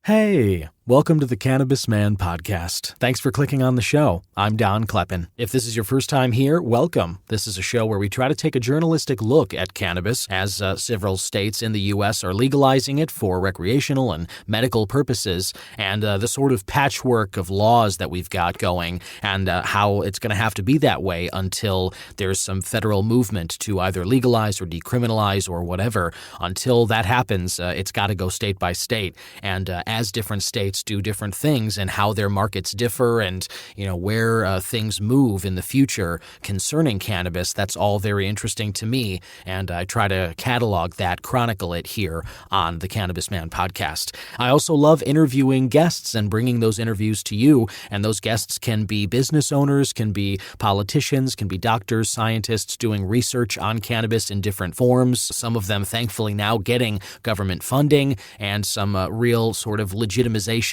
Hey, welcome to the Cannabis Man podcast. Thanks for clicking on the show. I'm Don Kleppen. If this is your first time here, welcome. This is a show where we try to take a journalistic look at cannabis as several states in the U.S. are legalizing it for recreational and medical purposes, and the sort of patchwork of laws that we've got going, and how it's going to have to be that way until there's some federal movement to either legalize or decriminalize or whatever. Until that happens, it's got to go state by state, and as different states do different things and how their markets differ and, where things move in the future concerning cannabis, that's all very interesting to me. And I try to catalog that, chronicle it here on the Cannabis Man podcast. I also love interviewing guests and bringing those interviews to you. And those guests can be business owners, can be politicians, can be doctors, scientists doing research on cannabis in different forms. Some of them, thankfully, now getting government funding and some real sort of legitimization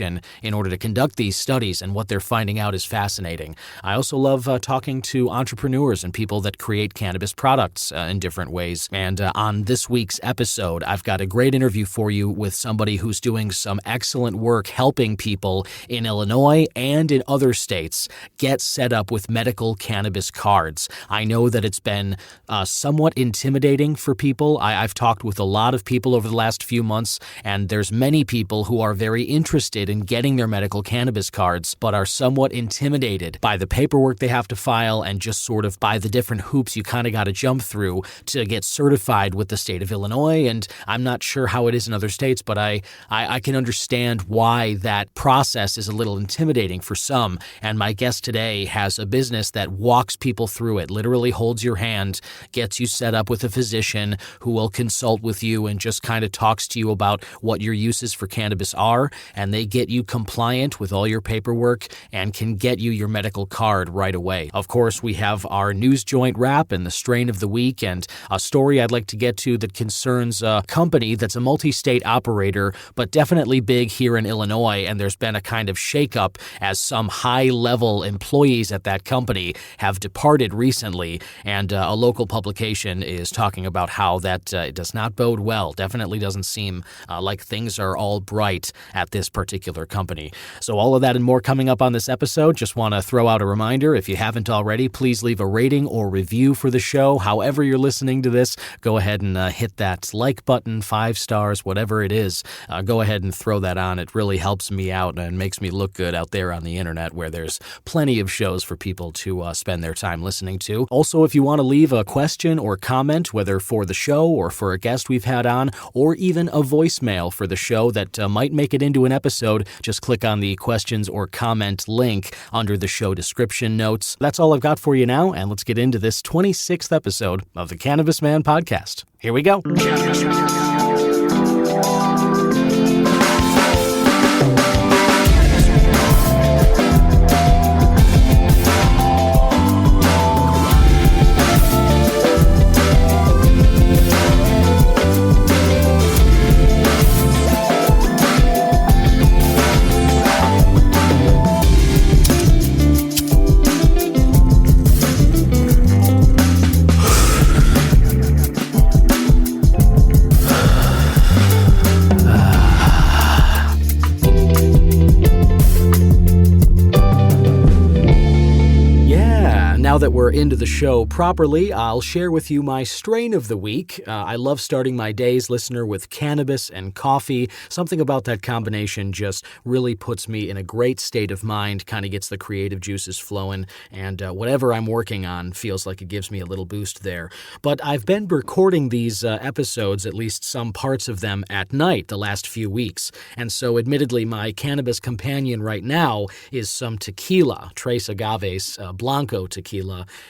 in order to conduct these studies, and what they're finding out is fascinating. I also love talking to entrepreneurs and people that create cannabis products in different ways. And on this week's episode, I've got a great interview for you with somebody who's doing some excellent work helping people in Illinois and in other states get set up with medical cannabis cards. I know that it's been somewhat intimidating for people. I've talked with a lot of people over the last few months, and there's many people who are very interested in getting their medical cannabis cards, but are somewhat intimidated by the paperwork they have to file and just sort of by the different hoops you kind of got to jump through to get certified with the state of Illinois. And I'm not sure how it is in other states, but I can understand why that process is a little intimidating for some. And my guest today has a business that walks people through it, literally holds your hand, gets you set up with a physician who will consult with you and just kind of talks to you about what your uses for cannabis are, and they get you compliant with all your paperwork and can get you your medical card right away. Of course, we have our news joint wrap and the strain of the week, and a story I'd like to get to that concerns a company that's a multi-state operator, but definitely big here in Illinois, and there's been a kind of shakeup as some high-level employees at that company have departed recently, and a local publication is talking about how that does not bode well. Definitely doesn't seem like things are all bright at this particular company. So all of that and more coming up on this episode. Just want to throw out a reminder, if you haven't already, please leave a rating or review for the show. However you're listening to this, go ahead and hit that like button, 5 stars, whatever it is. Go ahead and throw that on. It really helps me out and makes me look good out there on the internet, where there's plenty of shows for people to spend their time listening to. Also, if you want to leave a question or comment, whether for the show or for a guest we've had on, or even a voicemail for the show that might make it into an episode, just click on the questions or comment link under the show description notes. That's all I've got for you now, and let's get into this 26th episode of the Cannabis Man podcast. Here we go. Now that we're into the show properly, I'll share with you my strain of the week. I love starting my days, listener, with cannabis and coffee. Something about that combination just really puts me in a great state of mind, kind of gets the creative juices flowing, and whatever I'm working on feels like it gives me a little boost there. But I've been recording these episodes, at least some parts of them, at night the last few weeks. And so admittedly, my cannabis companion right now is some tequila, Tres Agaves Blanco tequila.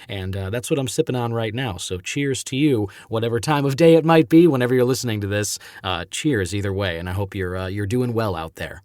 And that's what I'm sipping on right now. So cheers to you, whatever time of day it might be, whenever you're listening to this. Cheers either way, and I hope you're doing well out there.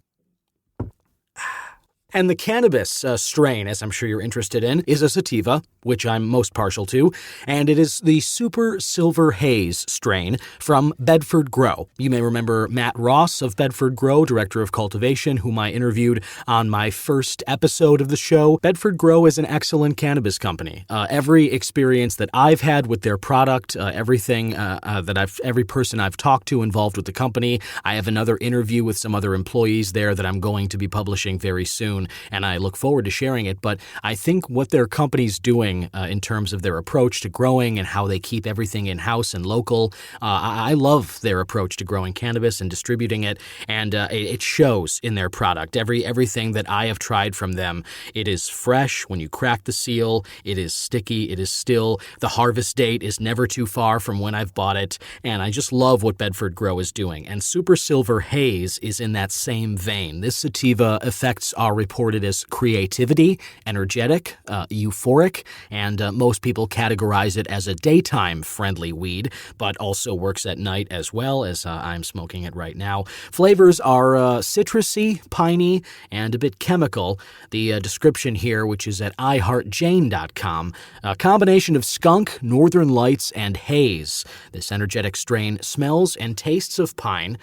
And the Cannabis strain, as I'm sure you're interested in, is a sativa, which I'm most partial to, and it is the Super Silver Haze strain from Bedford Grow. You may remember Matt Ross of Bedford Grow, Director of Cultivation, whom I interviewed on my first episode of the show. Bedford Grow is an excellent cannabis company. Every experience that I've had with their product, every person I've talked to involved with the company, I have another interview with some other employees there that I'm going to be publishing very soon, and I look forward to sharing it. But I think what their company's doing in terms of their approach to growing and how they keep everything in-house and local, I love their approach to growing cannabis and distributing it, and it shows in their product. Everything that I have tried from them, it is fresh when you crack the seal, it is sticky, it is still, the harvest date is never too far from when I've bought it, and I just love what Bedford Grow is doing. And Super Silver Haze is in that same vein. This sativa effects are reported as creativity, energetic, euphoric, and most people categorize it as a daytime-friendly weed, but also works at night as well, as I'm smoking it right now. Flavors are citrusy, piney, and a bit chemical. The description here, which is at iHeartJane.com, a combination of skunk, northern lights, and haze. This energetic strain smells and tastes of pine,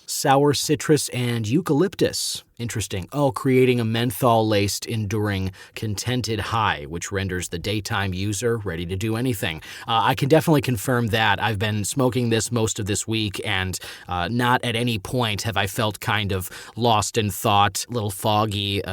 sour citrus, and eucalyptus. Interesting. Creating a menthol-laced, enduring, contented high, which renders the daytime user ready to do anything. I can definitely confirm that. I've been smoking this most of this week, and not at any point have I felt kind of lost in thought, a little foggy,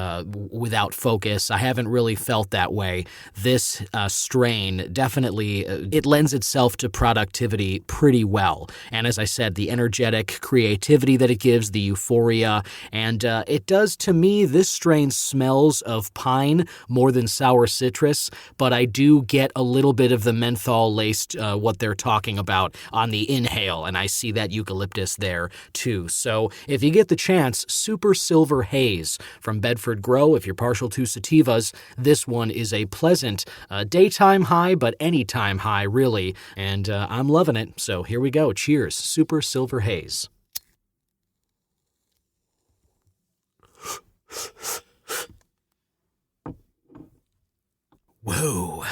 without focus. I haven't really felt that way. This strain definitely, it lends itself to productivity pretty well. And as I said, the energetic creativity that it gives, the euphoria, and it does, to me, this strain smells of pine more than sour citrus, but I do get a little bit of the menthol-laced, what they're talking about on the inhale, and I see that eucalyptus there, too. So if you get the chance, Super Silver Haze from Bedford Grow, if you're partial to sativas, this one is a pleasant daytime high, but anytime high, really, and I'm loving it. So here we go. Cheers. Super Silver Haze. Whoa,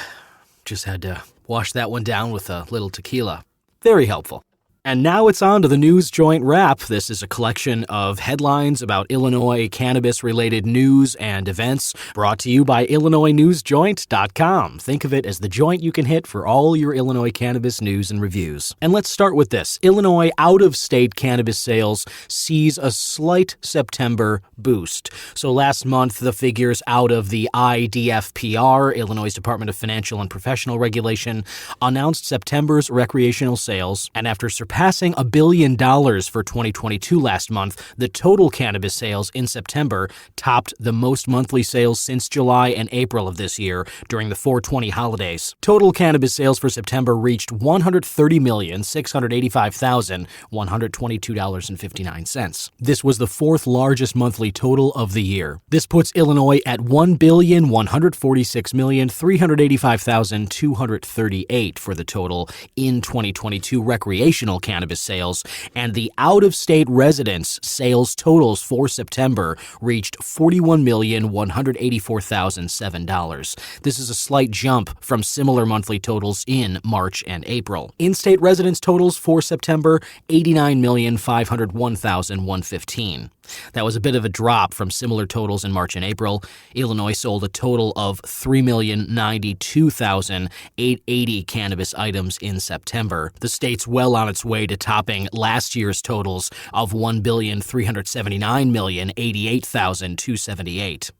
just had to wash that one down with a little tequila. Very helpful. And now it's on to the News Joint Wrap. This is a collection of headlines about Illinois cannabis-related news and events brought to you by IllinoisNewsJoint.com. Think of it as the joint you can hit for all your Illinois cannabis news and reviews. And let's start with this. Illinois out-of-state cannabis sales sees a slight September boost. So last month, the figures out of the IDFPR, Illinois Department of Financial and Professional Regulation, announced September's recreational sales, and after surpassing $1 billion for 2022 last month, the total cannabis sales in September topped the most monthly sales since July and April of this year during the 4/20 holidays. Total cannabis sales for September reached $130,685,122.59. This was the fourth largest monthly total of the year. This puts Illinois at $1,146,385,238 for the total in 2022 recreational cannabis sales, and the out-of-state residents sales totals for September reached $41,184,007. This is a slight jump from similar monthly totals in March and April. In-state residents totals for September, $89,501,115. That was a bit of a drop from similar totals in March and April. Illinois sold a total of 3,092,880 cannabis items in September. The state's well on its way to topping last year's totals of 1,379,088,278.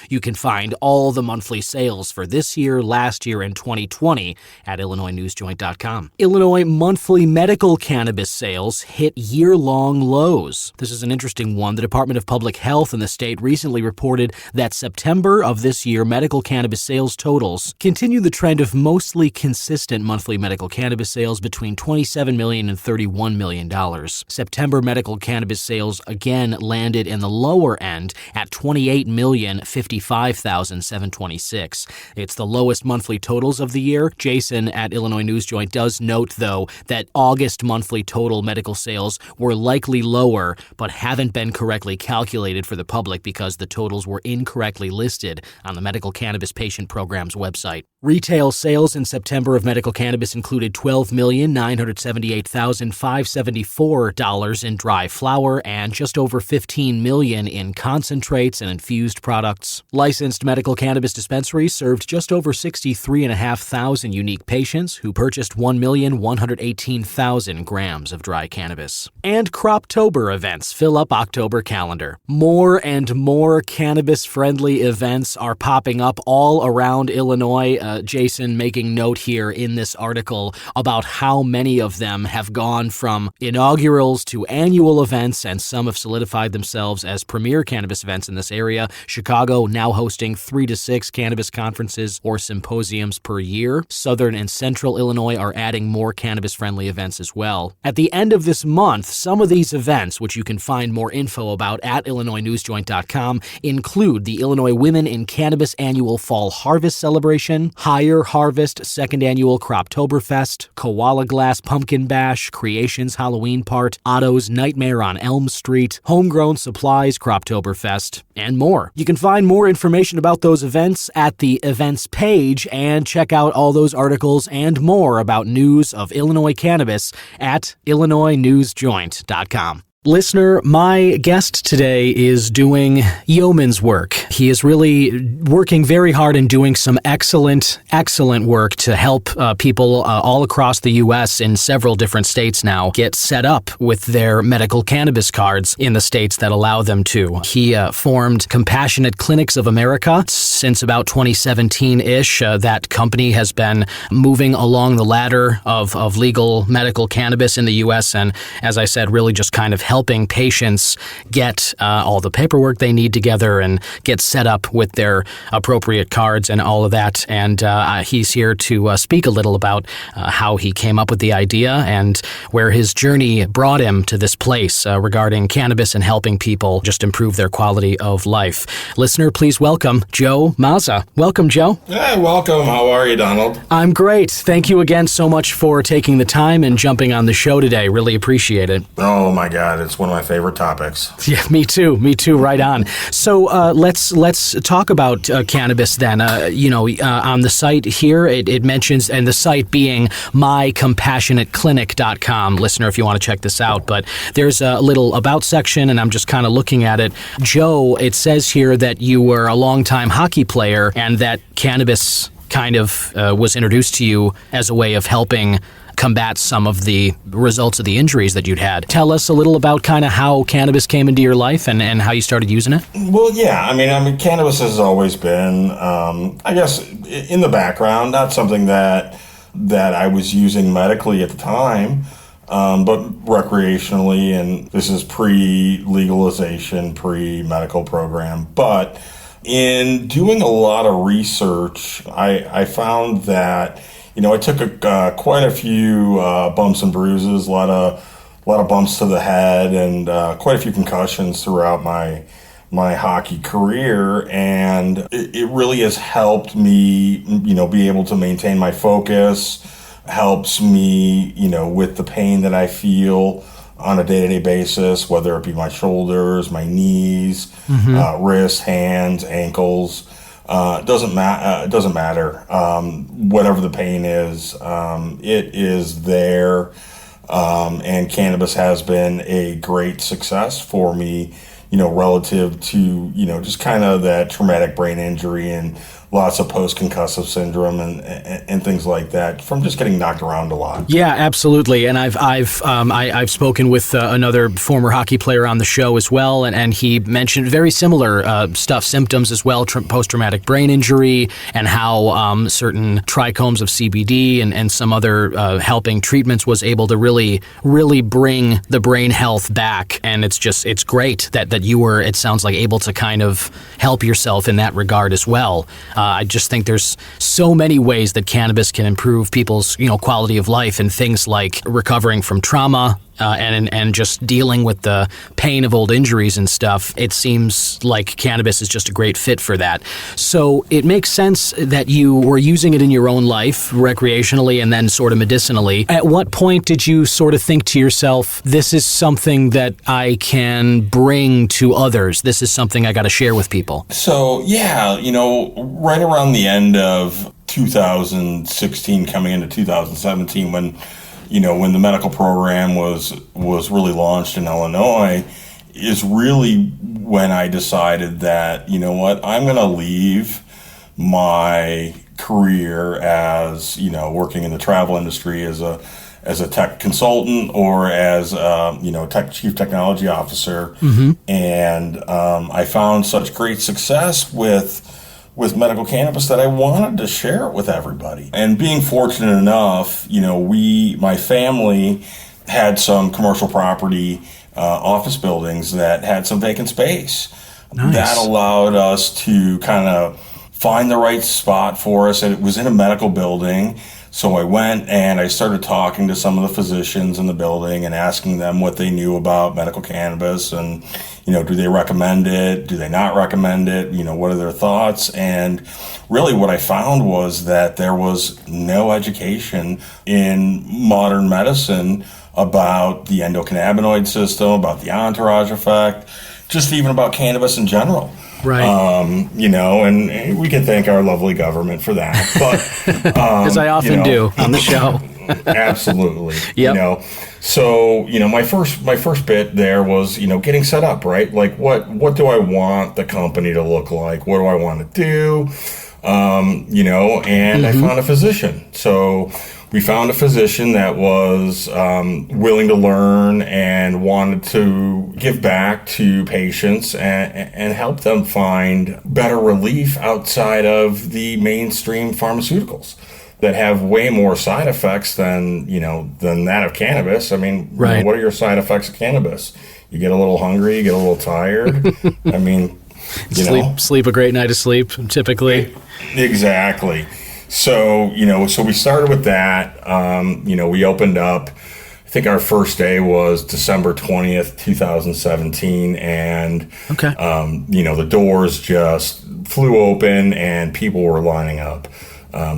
You can find all the monthly sales for this year, last year, and 2020 at IllinoisNewsJoint.com. Illinois monthly medical cannabis sales hit year-long lows. This is an interesting one. The Department of Public Health in the state recently reported that September of this year medical cannabis sales totals continue the trend of mostly consistent monthly medical cannabis sales between $27 million and $31 million. September medical cannabis sales again landed in the lower end at $28,055,726. It's the lowest monthly totals of the year. Jason at Illinois News Joint does note, though, that August monthly total medical sales were likely lower, but haven't been corrected incorrectly calculated for the public because the totals were incorrectly listed on the Medical Cannabis Patient Program's website. Retail sales in September of medical cannabis included $12,978,574 in dry flower and just over $15 million in concentrates and infused products. Licensed medical cannabis dispensaries served just over 63,500 unique patients who purchased 1,118,000 grams of dry cannabis. And Croptober events fill up October calendar. More and more cannabis-friendly events are popping up all around Illinois. Jason making note here in this article about how many of them have gone from inaugurals to annual events, and some have solidified themselves as premier cannabis events in this area. Chicago now hosting 3 to 6 cannabis conferences or symposiums per year. Southern and Central Illinois are adding more cannabis-friendly events as well. At the end of this month, some of these events, which you can find more info about at IllinoisNewsJoint.com, include the Illinois Women in Cannabis Annual Fall Harvest Celebration, Higher Harvest Second Annual Croptoberfest, Koala Glass Pumpkin Bash, Creations Halloween Part, Otto's Nightmare on Elm Street, Homegrown Supplies Croptoberfest, and more. You can find more information about those events at the events page and check out all those articles and more about news of Illinois cannabis at IllinoisNewsJoint.com. Listener, my guest today is doing yeoman's work. He is really working very hard and doing some excellent work to help people all across the U.S. in several different states now get set up with their medical cannabis cards in the states that allow them to. He formed Compassionate Clinics of America since about 2017-ish. That company has been moving along the ladder of legal medical cannabis in the U.S. and, as I said, really just kind of helping patients get all the paperwork they need together and get set up with their appropriate cards and all of that. And he's here to speak a little about how he came up with the idea and where his journey brought him to this place regarding cannabis and helping people just improve their quality of life. Listener, please welcome Joe Mazza. Welcome, Joe. Hey, welcome. How are you, Donald? I'm great. Thank you again so much for taking the time and jumping on the show today. Really appreciate it. Oh my God, it's one of my favorite topics. Yeah, me too. Right on. So let's talk about cannabis then. On the site here, it mentions, and the site being mycompassionateclinic.com. Listener, if you want to check this out, but there's a little about section, and I'm just kind of looking at it. Joe, it says here that you were a longtime hockey player, and that cannabis kind of was introduced to you as a way of helping combat some of the results of the injuries that you'd had. Tell us a little about kind of how cannabis came into your life and how you started using it. Well, yeah, I mean, cannabis has always been, I guess, in the background, not something that I was using medically at the time, but recreationally, and this is pre-legalization, pre-medical program. But in doing a lot of research, I found that I took quite a few bumps and bruises, a lot of bumps to the head, and quite a few concussions throughout my hockey career, and it really has helped me, be able to maintain my focus. Helps me, with the pain that I feel on a day-to-day basis, whether it be my shoulders, my knees, wrists, hands, ankles. It doesn't matter. Whatever the pain is, it is there. And cannabis has been a great success for me, relative to, just kind of that traumatic brain injury and lots of post-concussive syndrome and things like that from just getting knocked around a lot. Yeah, absolutely. And I've spoken with another former hockey player on the show as well, and he mentioned very similar symptoms as well, post-traumatic brain injury, and how certain trichomes of CBD and some other helping treatments was able to really bring the brain health back. And it's great that you were, it sounds like, able to kind of help yourself in that regard as well. I just think there's so many ways that cannabis can improve people's, quality of life, and things like recovering from trauma, and just dealing with the pain of old injuries and stuff, it seems like cannabis is just a great fit for that. So it makes sense that you were using it in your own life, recreationally and then sort of medicinally. At what point did you sort of think to yourself, this is something that I can bring to others? This is something I got to share with people. So, yeah, right around the end of 2016, coming into 2017, when the medical program was really launched in Illinois, is really when I decided that, I'm going to leave my career as, working in the travel industry as a tech consultant or as, chief technology officer. Mm-hmm. And I found such great success with medical cannabis that I wanted to share it with everybody. And being fortunate enough, my family had some commercial property, office buildings that had some vacant space. Nice. That allowed us to kind of find the right spot for us. And it was in a medical building. So I went and I started talking to some of the physicians in the building and asking them what they knew about medical cannabis and, do they recommend it? Do they not recommend it? What are their thoughts? And really what I found was that there was no education in modern medicine about the endocannabinoid system, about the entourage effect, just even about cannabis in general. Right. And we can thank our lovely government for that. But as I often do on the show. Absolutely. Yep. So, my first bit there was, getting set up, right? Like what do I want the company to look like? What do I want to do? And mm-hmm. I found a physician. So we found a physician that was willing to learn and wanted to give back to patients and help them find better relief outside of the mainstream pharmaceuticals that have way more side effects than that of cannabis. I mean, right. What are your side effects of cannabis? You get a little hungry, you get a little tired. I mean, sleep a great night of sleep, typically. Exactly. So, so we started with that. We opened up, I think our first day was December 20th, 2017. And, okay. The doors just flew open and people were lining up.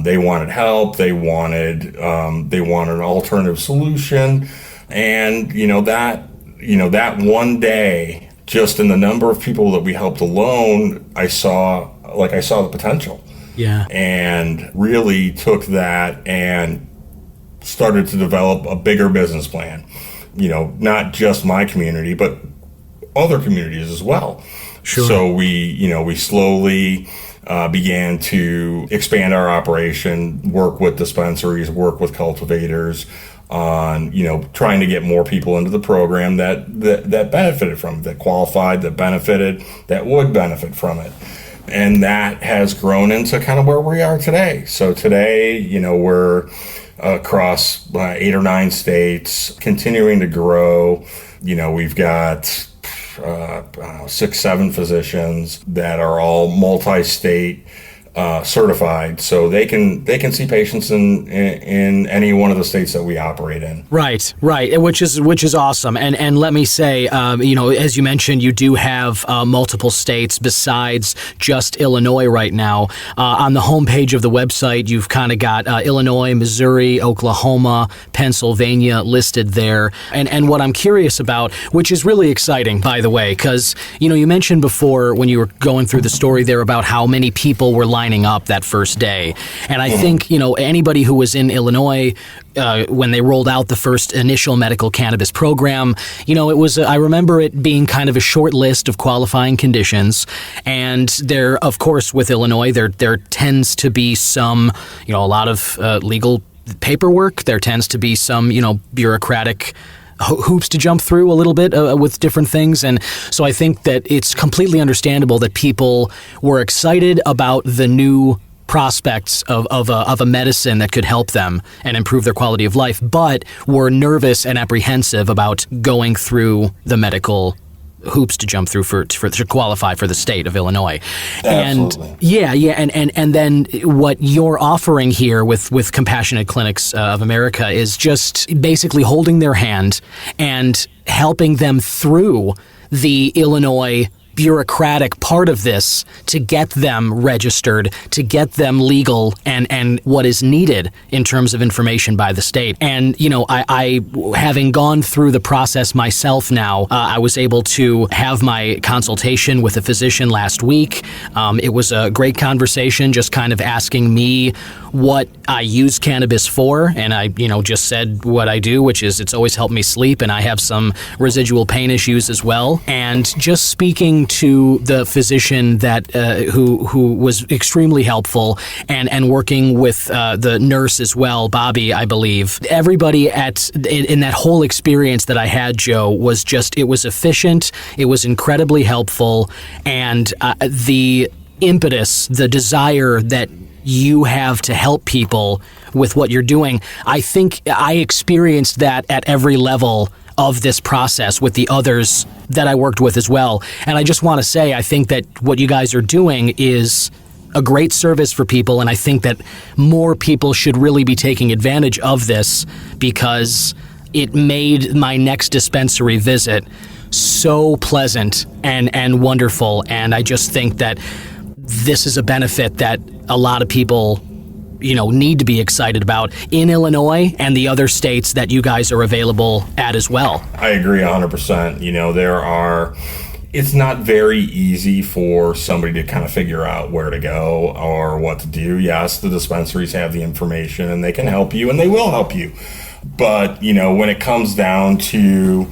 They wanted help. They wanted an alternative solution. And, that one day, just in the number of people that we helped alone, I saw the potential. Yeah. And really took that and started to develop a bigger business plan. Not just my community, but other communities as well. Sure. So we slowly began to expand our operation, work with dispensaries, work with cultivators on, trying to get more people into the program that benefited from it, that qualified, that benefited, that would benefit from it. And that has grown into kind of where we are today. So today, we're across 8 or 9 states, continuing to grow. We've got 6, 7 physicians that are all multi-state certified, so they can see patients in any one of the states that we operate in. Right, which is awesome. And let me say, as you mentioned, you do have multiple states besides just Illinois right now. On the homepage of the website, you've kind of got Illinois, Missouri, Oklahoma, Pennsylvania listed there. And what I'm curious about, which is really exciting, by the way, because you mentioned before when you were going through the story there about how many people were lining up that first day. And I think, anybody who was in Illinois when they rolled out the first initial medical cannabis program, it was, I remember it being kind of a short list of qualifying conditions. And there, of course, with Illinois, there tends to be some, a lot of legal paperwork. There tends to be some, bureaucratic hoops to jump through a little bit with different things. And so I think that it's completely understandable that people were excited about the new prospects of a medicine that could help them and improve their quality of life, but were nervous and apprehensive about going through the medical hoops to jump through to qualify for the state of Illinois. Absolutely. And then what you're offering here with Compassionate Clinics of America is just basically holding their hand and helping them through the Illinois bureaucratic part of this to get them registered, to get them legal, and what is needed in terms of information by the state. And, I having gone through the process myself now, I was able to have my consultation with a physician last week. It was a great conversation, just kind of asking me what I use cannabis for, and I, just said what I do, which is it's always helped me sleep, and I have some residual pain issues as well. And just speaking to the physician that who was extremely helpful, and working with the nurse as well, Bobby, I believe. Everybody in that whole experience that I had, Joe, was it was efficient, it was incredibly helpful, and the impetus, the desire that you have to help people with what you're doing, I think I experienced that at every level of this process with the others that I worked with as well. And I just want to say, I think that what you guys are doing is a great service for people, and I think that more people should really be taking advantage of this, because it made my next dispensary visit so pleasant and wonderful. And I just think that this is a benefit that a lot of people need to be excited about in Illinois and the other states that you guys are available at as well. I agree 100%. It's not very easy for somebody to kind of figure out where to go or what to do. Yes, the dispensaries have the information and they can help you, and they will help you. But, when it comes down to,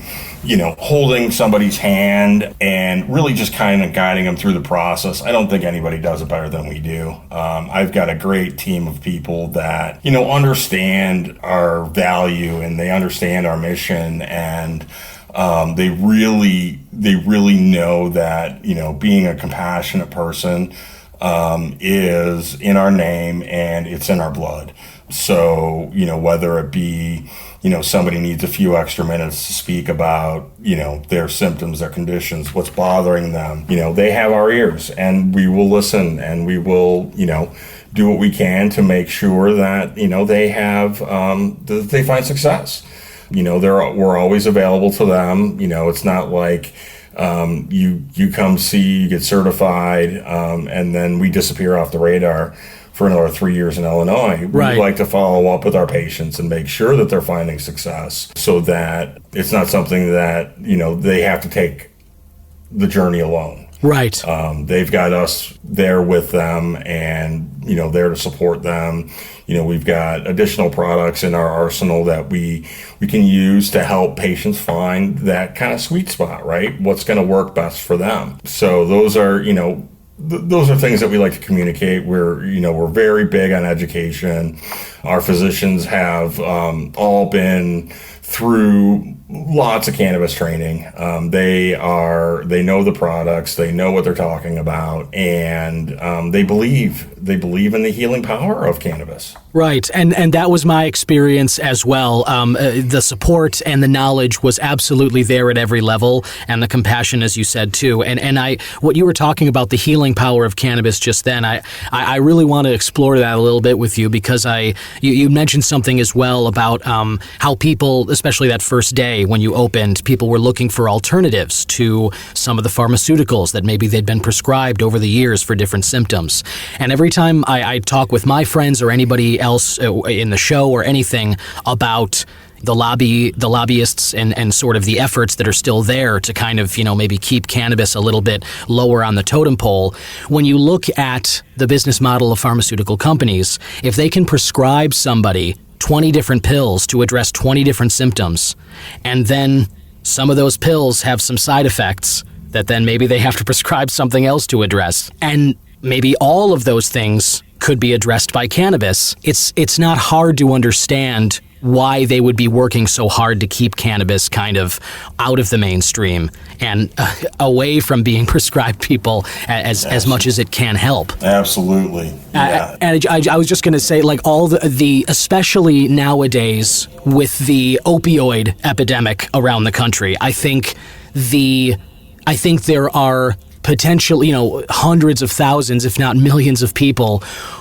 holding somebody's hand and really just kind of guiding them through the process, I don't think anybody does it better than we do. I've got a great team of people that, understand our value and they understand our mission, and they really know that, being a compassionate person is in our name and it's in our blood. So, whether it be, somebody needs a few extra minutes to speak about, their symptoms, their conditions, what's bothering them, they have our ears, and we will listen, and we will, do what we can to make sure that, they have, that they find success. We're always available to them. It's not like, you come see, you get certified, and then we disappear off the radar for another 3 years in Illinois. Right. We like to follow up with our patients and make sure that they're finding success, so that it's not something that, they have to take the journey alone. Right. They've got us there with them and, there to support them. We've got additional products in our arsenal that we can use to help patients find that kind of sweet spot, right? What's going to work best for them. So those are, those are things that we like to communicate. We're very big on education. Our physicians have all been through lots of cannabis training. They know the products, they know what they're talking about, and they believe in the healing power of cannabis. Right, and that was my experience as well. The support and the knowledge was absolutely there at every level, and the compassion, as you said too. And what you were talking about, the healing power of cannabis just then, I really want to explore that a little bit with you, because you mentioned something as well about how people, especially that first day when you opened, people were looking for alternatives to some of the pharmaceuticals that maybe they'd been prescribed over the years for different symptoms. And every time I talk with my friends or anybody else in the show or anything about the lobbyists and sort of the efforts that are still there to kind of, maybe keep cannabis a little bit lower on the totem pole, when you look at the business model of pharmaceutical companies, if they can prescribe somebody 20 different pills to address 20 different symptoms, and then some of those pills have some side effects that then maybe they have to prescribe something else to address, and maybe all of those things could be addressed by cannabis, it's not hard to understand why they would be working so hard to keep cannabis kind of out of the mainstream and away from being prescribed people as much as it can help. Absolutely. Yeah. And I was just going to say, like, all the especially nowadays with the opioid epidemic around the country, I think the I think there are potential, hundreds of thousands, if not millions of people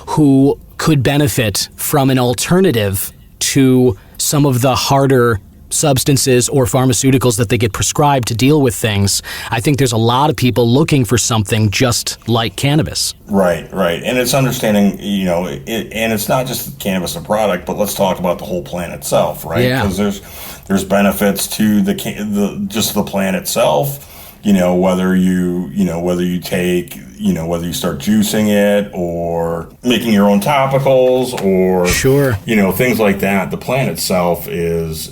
who could benefit from an alternative to some of the harder substances or pharmaceuticals that they get prescribed to deal with things. I think there's a lot of people looking for something just like cannabis. Right. And it's understanding, and it's not just cannabis a product, but let's talk about the whole plant itself, right? Yeah. Because there's benefits to the plant itself. Whether you take, whether you start juicing it or making your own topicals or, sure, things like that. The plant itself is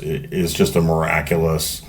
just a miraculous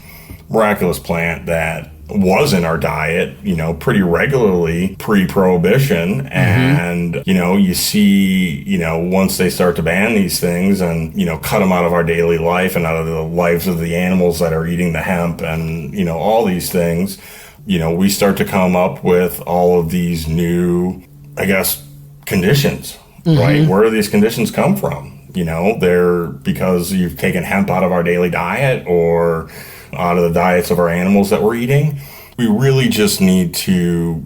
plant that was in our diet, pretty regularly pre-prohibition. Mm-hmm. And, you see, once they start to ban these things and, cut them out of our daily life and out of the lives of the animals that are eating the hemp and, all these things, we start to come up with all of these new, I guess, conditions, mm-hmm. right? Where do these conditions come from? They're because you've taken hemp out of our daily diet or out of the diets of our animals that we're eating. We really just need to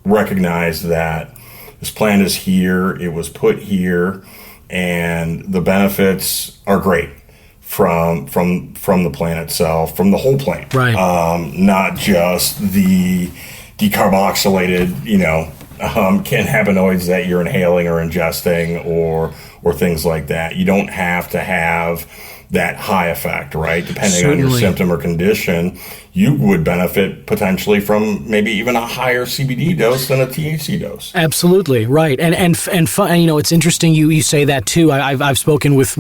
recognize that this plant is here, it was put here, and the benefits are great from the plant itself, from the whole plant. Right. Not just the decarboxylated, cannabinoids that you're inhaling or ingesting or things like that. You don't have to have that high effect, right? Depending on your symptom or condition, you would benefit potentially from maybe even a higher CBD dose than a THC dose. Absolutely, right. And it's interesting you say that too. I've spoken with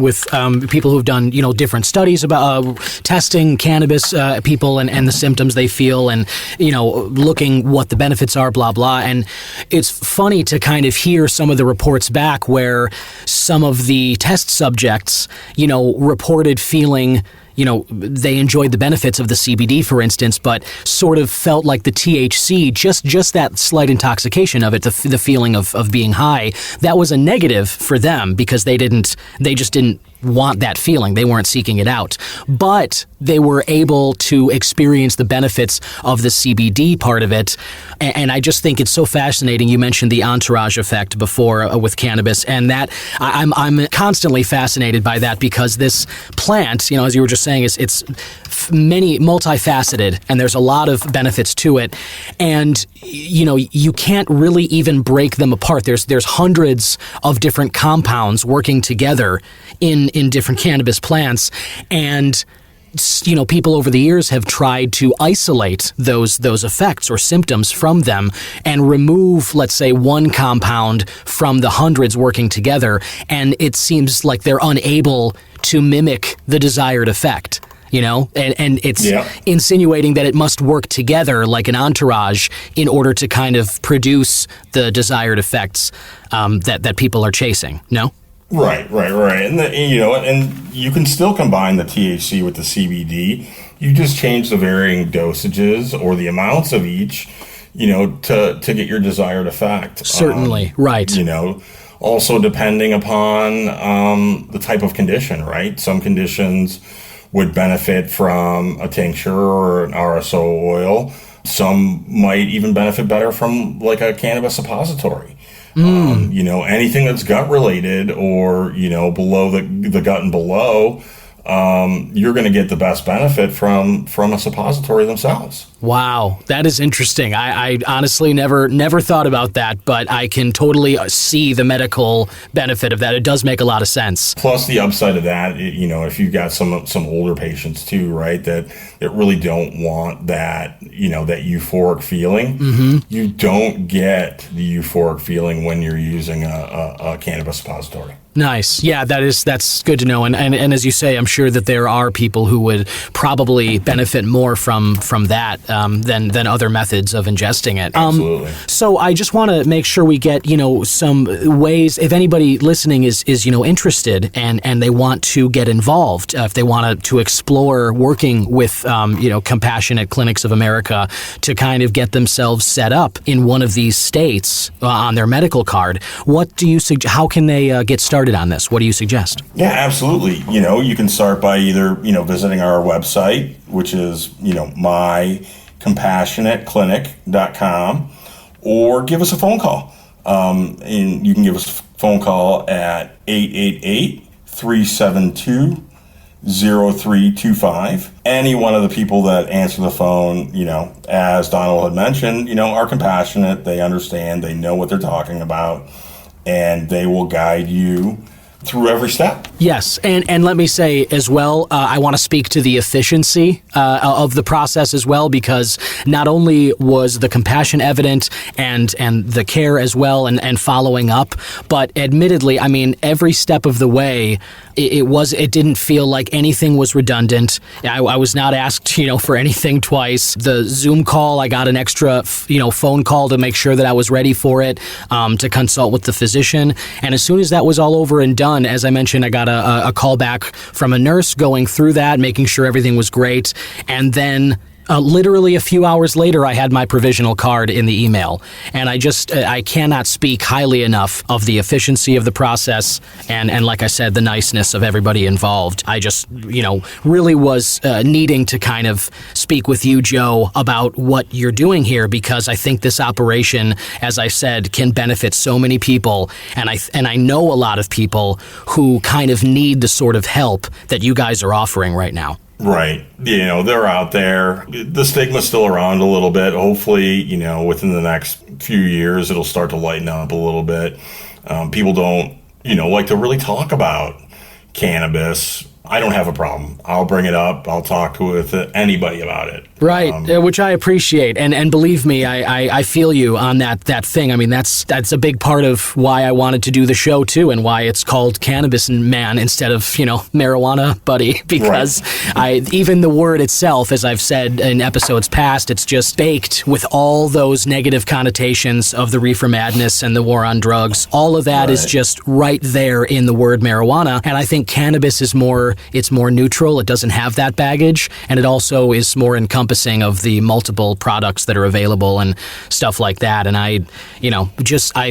people who've done different studies about testing cannabis people and the symptoms they feel and looking what the benefits are, blah blah. And it's funny to kind of hear some of the reports back where some of the test subjects reported feeling they enjoyed the benefits of the CBD, for instance, but sort of felt like the THC, just that slight intoxication of it, the feeling of being high, that was a negative for them because they just didn't want that feeling. They weren't seeking it out. But they were able to experience the benefits of the CBD part of it. And I just think it's so fascinating. You mentioned the entourage effect before with cannabis, and that I'm constantly fascinated by that because this plant, as you were just saying, it's many multifaceted, and there's a lot of benefits to it. And you can't really even break them apart. There's hundreds of different compounds working together in different cannabis plants, and people over the years have tried to isolate those effects or symptoms from them and remove, let's say, one compound from the hundreds working together, and it seems like they're unable to mimic the desired effect. And it's insinuating that it must work together like an entourage in order to kind of produce the desired effects that people are chasing. No? Right. And and you can still combine the THC with the CBD. You just change the varying dosages or the amounts of each, to get your desired effect. Certainly, right. Also depending upon the type of condition, right? Some conditions would benefit from a tincture or an RSO oil. Some might even benefit better from like a cannabis suppository. Anything that's gut related or, below the gut and below, you're going to get the best benefit from a suppository themselves. Wow, that is interesting. I honestly never thought about that, but I can totally see the medical benefit of that. It does make a lot of sense. Plus the upside of that, if you've got some older patients too, right, that really don't want that, that euphoric feeling. Mm-hmm. You don't get the euphoric feeling when you're using a cannabis suppository. Nice. Yeah, that's good to know. And as you say, I'm sure that there are people who would probably benefit more from that than other methods of ingesting it. Absolutely. So I just want to make sure we get, some ways, if anybody listening is interested and they want to get involved, if they want to explore working with, Compassionate Clinics of America to kind of get themselves set up in one of these states on their medical card, what do you suggest? How can they get started on this? What do you suggest? Yeah, absolutely. You can start by either, visiting our website, which is, compassionateclinic.com, or give us a phone call. And you can give us a phone call at 888-372-0325. Any one of the people that answer the phone, as Donald had mentioned, are compassionate. They understand, they know what they're talking about, and they will guide you through every step. Yes, and let me say as well, I want to speak to the efficiency of the process as well, because not only was the compassion evident and the care as well and following up, but admittedly, I mean, every step of the way, it didn't feel like anything was redundant. I was not asked, for anything twice. The Zoom call, I got an extra, phone call to make sure that I was ready for it, to consult with the physician. And as soon as that was all over and done, as I mentioned, I got a call back from a nurse going through that, making sure everything was great. And then literally a few hours later, I had my provisional card in the email. And I cannot speak highly enough of the efficiency of the process and like I said, the niceness of everybody involved. I just, really was needing to kind of speak with you, Joe, about what you're doing here, because I think this operation, as I said, can benefit so many people. And I know a lot of people who kind of need the sort of help that you guys are offering right now. Right. They're out there. The stigma's still around a little bit. Hopefully, within the next few years, it'll start to lighten up a little bit. People don't, like to really talk about cannabis. I don't have a problem. I'll bring it up. I'll talk with anybody about it. Right, which I appreciate. And believe me, I feel you on that thing. I mean, that's a big part of why I wanted to do the show, too, and why it's called Cannabis Man instead of, Marijuana Buddy. Because even the word itself, as I've said in episodes past, it's just baked with all those negative connotations of the reefer madness and the war on drugs. All of that is just right there in the word marijuana. And I think cannabis is more neutral. It doesn't have that baggage. And it also is more encompassing of the multiple products that are available and stuff like that. And I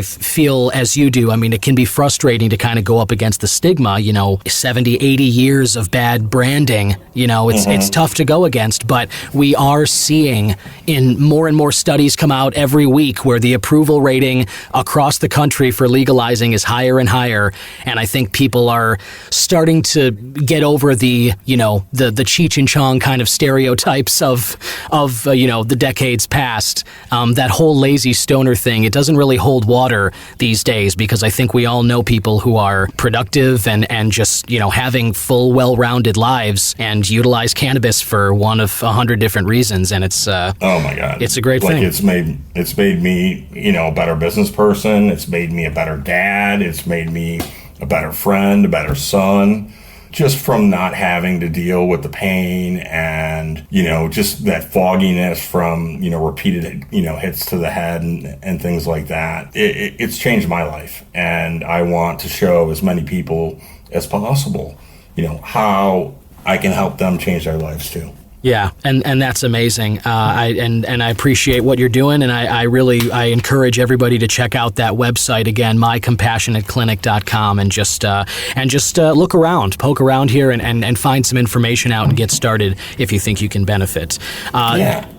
feel as you do, I mean, it can be frustrating to kind of go up against the stigma, 70, 80 years of bad branding, it's tough to go against, but we are seeing in more and more studies come out every week where the approval rating across the country for legalizing is higher and higher. And I think people are starting to get over the Cheech and Chong kind of stereotypes of the decades past. That whole lazy stoner thing, it doesn't really hold water these days, because I think we all know people who are productive and just, having full, well-rounded lives and utilize cannabis for one of 100 different reasons. And it's, oh my God, it's a great thing. It's made me, a better business person. It's made me a better dad. It's made me a better friend, a better son. Just from not having to deal with the pain and, just that fogginess from, repeated, hits to the head and things like that. It's changed my life. And I want to show as many people as possible, how I can help them change their lives too. Yeah, and that's amazing. I appreciate what you're doing, and I encourage everybody to check out that website again, mycompassionateclinic.com, and just look around, poke around here, and find some information out and get started if you think you can benefit.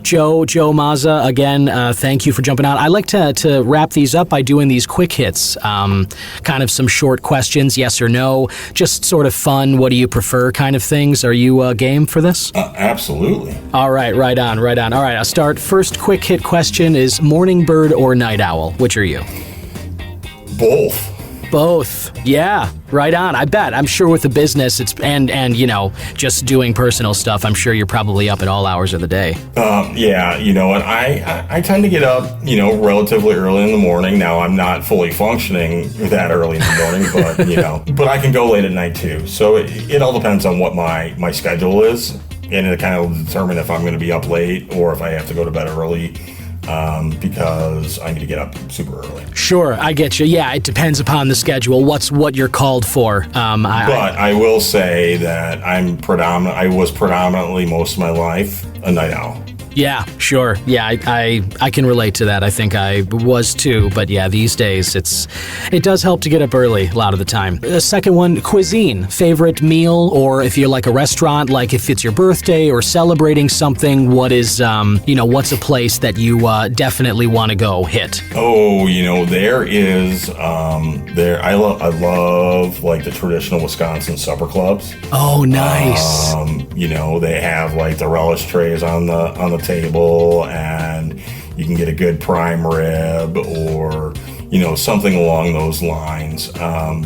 Joe Mazza, again, thank you for jumping out. I like to wrap these up by doing these quick hits, kind of some short questions, yes or no, just sort of fun. What do you prefer? Kind of things. Are you game for this? Absolutely. All right, right on. All right, I'll start. First quick hit question is morning bird or night owl? Which are you? Both. Yeah, right on. I bet. I'm sure with the business, and just doing personal stuff, I'm sure you're probably up at all hours of the day. Yeah, and I tend to get up, relatively early in the morning. Now, I'm not fully functioning that early in the morning, but, but I can go late at night too. So it all depends on what my schedule is. And it kind of determine if I'm going to be up late or if I have to go to bed early, because I need to get up super early. Sure, I get you. Yeah, it depends upon the schedule. What you're called for. I will say that I was predominantly most of my life a night owl. Yeah, sure. Yeah, I can relate to that. I think I was too, but yeah, these days it does help to get up early a lot of the time. The second one, cuisine. Favorite meal, or if you're like a restaurant, like if it's your birthday or celebrating something, what is, what's a place that you definitely want to go hit? Oh, there is, I love like the traditional Wisconsin supper clubs. Oh, nice. They have like the relish trays on the table, and you can get a good prime rib or something along those lines.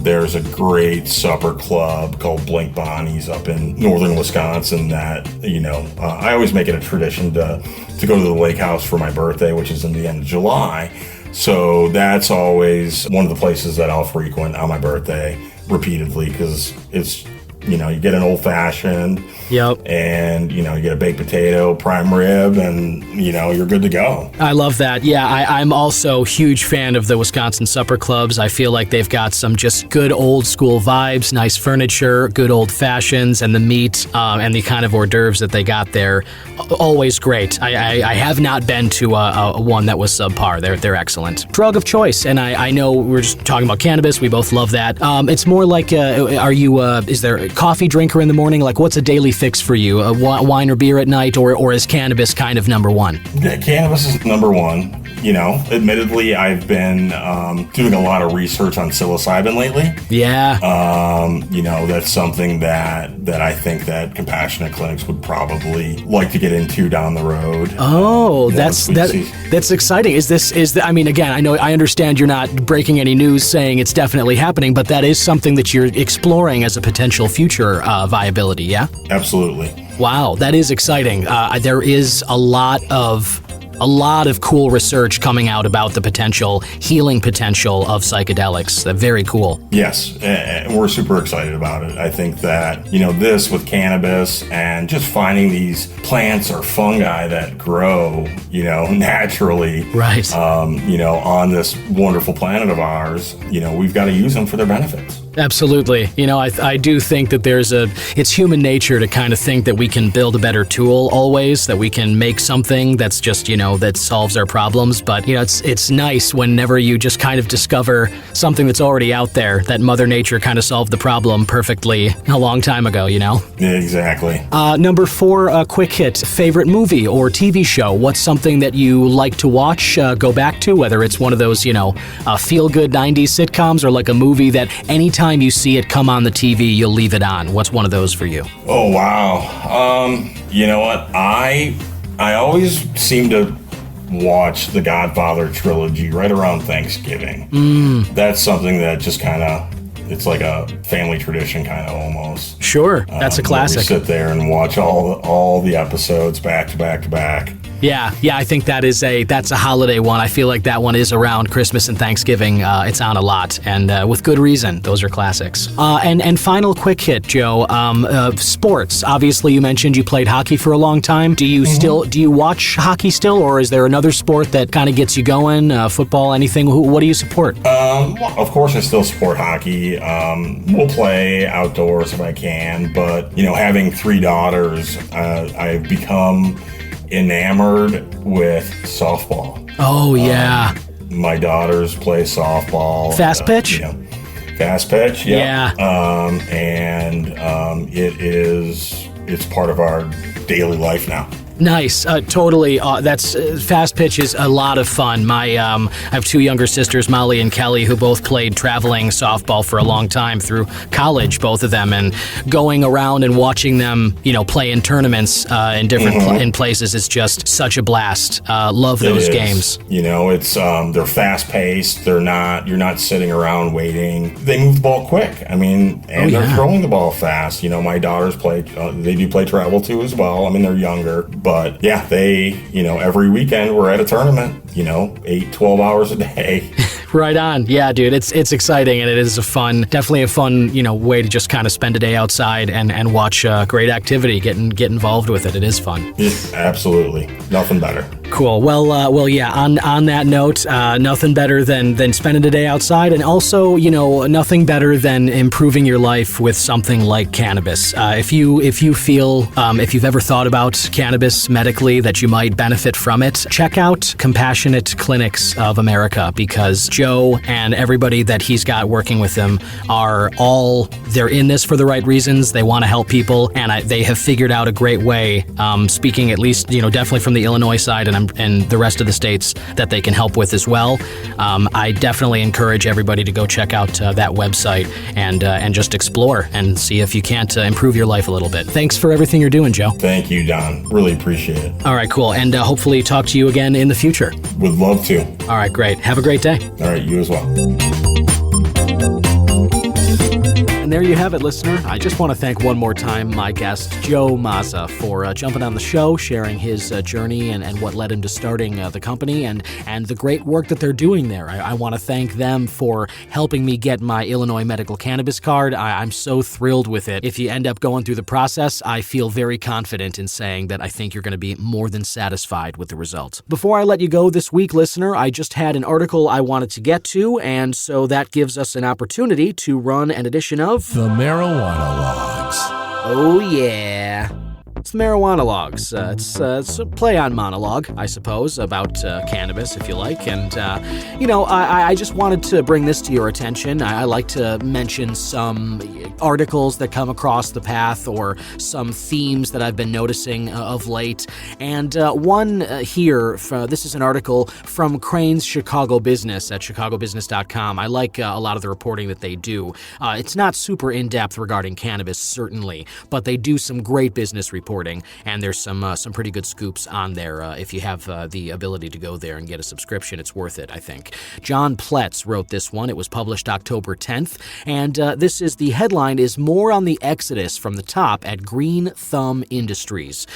There's a great supper club called Blink Bonnie's up in northern Wisconsin that I always make it a tradition to go to the lake house for my birthday, which is in the end of July. So that's always one of the places that I'll frequent on my birthday repeatedly, because it's you get an old fashioned. Yep. And, you get a baked potato, prime rib, and, you're good to go. I love that. Yeah, I'm also a huge fan of the Wisconsin supper clubs. I feel like they've got some just good old school vibes, nice furniture, good old fashions, and the meat and the kind of hors d'oeuvres that they got there. Always great. I have not been to a one that was subpar. They're excellent. Drug of choice, and I know we're just talking about cannabis. We both love that. It's more like, is there a coffee drinker in the morning? Like, what's a daily fix for you? Wine or beer at night, or is cannabis kind of number one? Yeah, cannabis is number one. Admittedly, I've been doing a lot of research on psilocybin lately. Yeah. That's something that I think that compassionate clinics would probably like to get into down the road. Oh, that's exciting. Again, I understand you're not breaking any news saying it's definitely happening, but that is something that you're exploring as a potential future viability, yeah? Absolutely. Wow, that is exciting. There is a lot of cool research coming out about the healing potential of psychedelics. Very cool. Yes, and we're super excited about it. I think that, this with cannabis and just finding these plants or fungi that grow, naturally, right. On this wonderful planet of ours, we've got to use them for their benefits. Absolutely. I do think that it's human nature to kind of think that we can build a better tool always, that we can make something that's just, that solves our problems. But, it's nice whenever you just kind of discover something that's already out there, that Mother Nature kind of solved the problem perfectly a long time ago, Exactly. Number 4, quick hit, favorite movie or TV show. What's something that you like to watch, go back to, whether it's one of those, feel-good 90s sitcoms or like a movie that anytime you see it come on the TV, you'll leave it on. What's one of those for you? Oh, wow. You know what? I always seem to watch the Godfather trilogy right around Thanksgiving. That's something that just kind of, it's like a family tradition kind of almost. Sure, that's a classic. We sit there and watch all the episodes back to back to back. Yeah, I think that's a holiday one. I feel like that one is around Christmas and Thanksgiving. It's on a lot, and with good reason. Those are classics. And final quick hit, Joe. Sports. Obviously, you mentioned you played hockey for a long time. Do you watch hockey still, or is there another sport that kind of gets you going? Football, anything? What do you support? Of course, I still support hockey. We'll play outdoors if I can, but having 3 daughters, I've become enamored with softball. Oh, yeah. My daughters play softball. Fast pitch? Fast pitch, yeah. It's part of our daily life now. Nice, totally. That's fast pitch is a lot of fun. I have 2 younger sisters, Molly and Kelly, who both played traveling softball for a long time through college, both of them, and going around and watching them, play in tournaments in different in places is just such a blast. Love those games. It's they're fast paced. You're not sitting around waiting. They move the ball quick. They're throwing the ball fast. My daughters play. They do play travel too as well. They're younger. But yeah, they, every weekend we're at a tournament, 8-12 hours a day. Right on. Yeah, dude, it's exciting, and it is definitely a fun, way to just kind of spend a day outside and watch great activity, get involved with it. It is fun. Absolutely. Nothing better. Cool. Well, yeah. On that note, nothing better than spending a day outside, and also, nothing better than improving your life with something like cannabis. If you feel, if you've ever thought about cannabis medically, that you might benefit from it, check out Compassionate Clinics of America, because Joe and everybody that he's got working with him they're in this for the right reasons. They want to help people, and they have figured out a great way. Speaking at least, definitely from the Illinois side and the rest of the states that they can help with as well. I definitely encourage everybody to go check out that website and just explore and see if you can't improve your life a little bit. Thanks for everything you're doing, Joe. Thank you, Don. Really appreciate it. All right, cool. And hopefully talk to you again in the future. Would love to. All right, great. Have a great day. All right, you as well. And there you have it, listener. I just want to thank one more time my guest, Joe Mazza, for jumping on the show, sharing his journey and what led him to starting the company and the great work that they're doing there. I want to thank them for helping me get my Illinois medical cannabis card. I'm so thrilled with it. If you end up going through the process, I feel very confident in saying that I think you're going to be more than satisfied with the results. Before I let you go this week, listener, I just had an article I wanted to get to, and so that gives us an opportunity to run an edition of The Marijuana Logs. Oh, yeah. It's the Marijuana Logs. It's a play on monologue, I suppose, about cannabis, if you like. And, I just wanted to bring this to your attention. I like to mention some articles that come across the path or some themes that I've been noticing of late. And one here, this is an article from Crane's Chicago Business at chicagobusiness.com. I like a lot of the reporting that they do. It's not super in-depth regarding cannabis, certainly, but they do some great business reporting, and there's some pretty good scoops on there. If you have the ability to go there and get a subscription, it's worth it, I think. John Pletz wrote this one. It was published October 10th, and the headline is "More on the Exodus from the Top at Green Thumb Industries."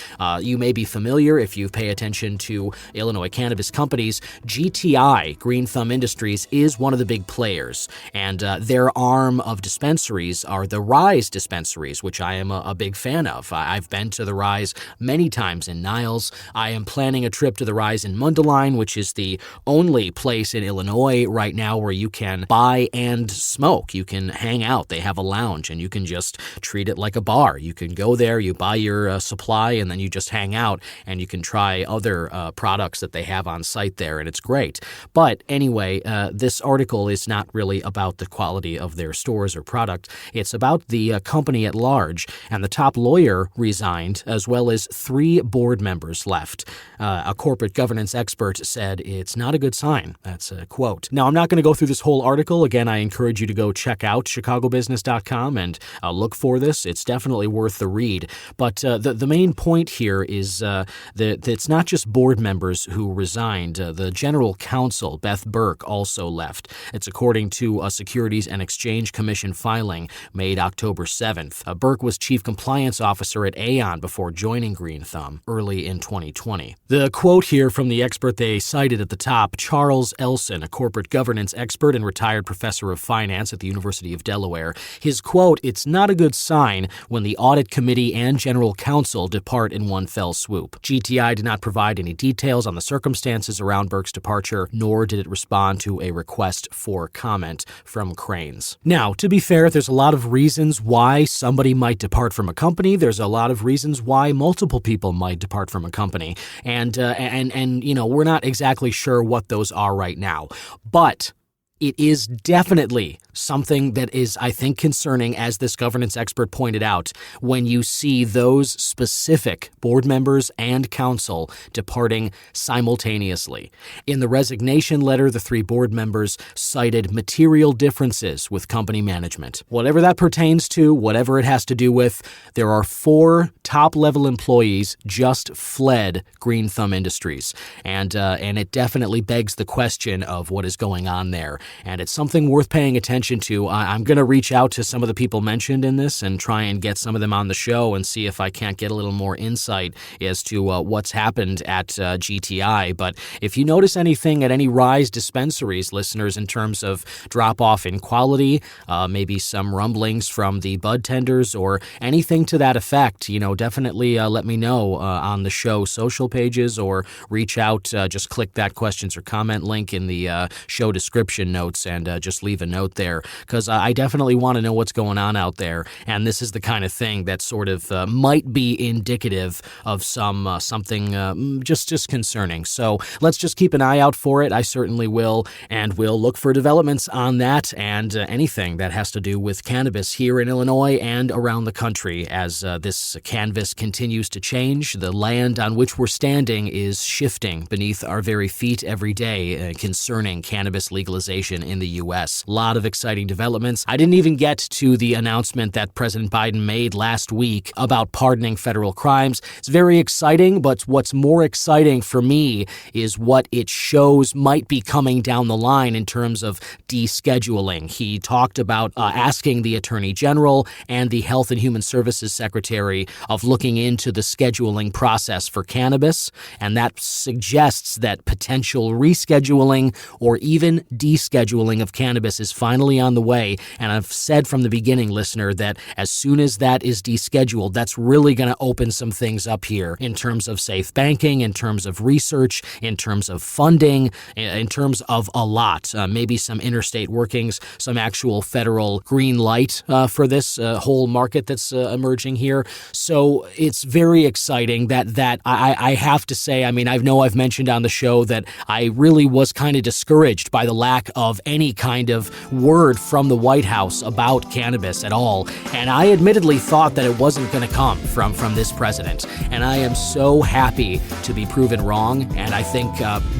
You may be familiar if you pay attention to Illinois cannabis companies. GTI, Green Thumb Industries, is one of the big players, and their arm of dispensaries are the Rise dispensaries, which I am a big fan of. I've been to the Rise many times in Niles. I am planning a trip to the Rise in Mundelein, which is the only place in Illinois right now where you can buy and smoke. You can hang out. They have a lounge, and you can just treat it like a bar. You can go there, you buy your supply, and then you just hang out, and you can try other products that they have on site there, and it's great. But anyway, this article is not really about the quality of their stores or product. It's about the company at large, and the top lawyer resigned, as well as 3 board members left. A corporate governance expert said it's not a good sign. That's a quote. Now, I'm not going to go through this whole article. Again, I encourage you to go check out chicagobusiness.com and look for this. It's definitely worth the read. But the main point here is that it's not just board members who resigned. The general counsel, Beth Burke, also left. It's according to a Securities and Exchange Commission filing made October 7th. Burke was chief compliance officer at Aon before joining Green Thumb early in 2020. The quote here from the expert they cited at the top, Charles Elson, a corporate governance expert and retired professor of finance at the University of Delaware. His quote, "It's not a good sign when the audit committee and general counsel depart in one fell swoop." GTI did not provide any details on the circumstances around Burke's departure, nor did it respond to a request for comment from Crane's. Now, to be fair, there's a lot of reasons why somebody might depart from a company. There's a lot of reasons why multiple people might depart from a company. And we're not exactly sure what those are right now. But it is definitely something that is, I think, concerning, as this governance expert pointed out, when you see those specific board members and counsel departing simultaneously. In the resignation letter, the 3 board members cited material differences with company management. Whatever that pertains to, whatever it has to do with, there are 4 top-level employees just fled Green Thumb Industries. And it definitely begs the question of what is going on there. and it's something worth paying attention to. I'm going to reach out to some of the people mentioned in this and try and get some of them on the show and see if I can't get a little more insight as to what's happened at GTI. But if you notice anything at any Rise dispensaries, listeners, in terms of drop-off in quality, maybe some rumblings from the bud tenders or anything to that effect, definitely let me know on the show social pages or reach out. Just click that questions or comment link in the show description notes and just leave a note there, because I definitely want to know what's going on out there. And this is the kind of thing that sort of might be indicative of something just concerning. So let's just keep an eye out for it. I certainly will, and we'll look for developments on that and anything that has to do with cannabis here in Illinois and around the country as this canvas continues to change. The land on which we're standing is shifting beneath our very feet every day concerning cannabis legalization in the U.S. A lot of exciting developments. I didn't even get to the announcement that President Biden made last week about pardoning federal crimes. It's very exciting, but what's more exciting for me is what it shows might be coming down the line in terms of descheduling. He talked about asking the Attorney General and the Health and Human Services Secretary of looking into the scheduling process for cannabis, and that suggests that potential rescheduling or even descheduling of cannabis is finally on the way. And I've said from the beginning, listener, that as soon as that is descheduled, that's really going to open some things up here in terms of safe banking, in terms of research, in terms of funding, in terms of a lot. Maybe some interstate workings, some actual federal green light for this whole market that's emerging here. So it's very exciting that I have to say, I mean, I know I've mentioned on the show that I really was kind of discouraged by the lack of any kind of word from the White House about cannabis at all. And I admittedly thought that it wasn't going to come from this president. And I am so happy to be proven wrong. And I think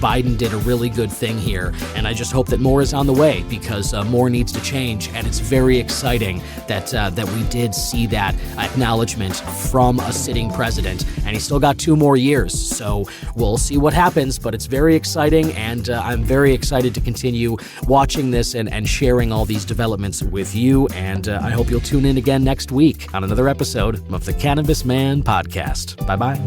Biden did a really good thing here. And I just hope that more is on the way, because more needs to change. And it's very exciting that we did see that acknowledgement from a sitting president. And he's still got 2 more years. So we'll see what happens. But it's very exciting. And I'm very excited to continue watching this and sharing all these developments with you. And I hope you'll tune in again next week on another episode of the Cannabis Man Podcast. Bye-bye.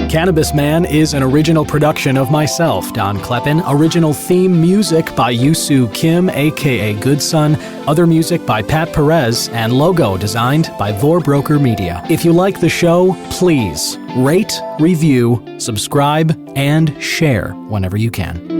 Cannabis Man is an original production of myself, Don Kleppen. Original theme music by Yusu Kim, aka Good Son. Other music by Pat Perez, and logo designed by Vorbroker Media. If you like the show, please rate, review, subscribe, and share whenever you can.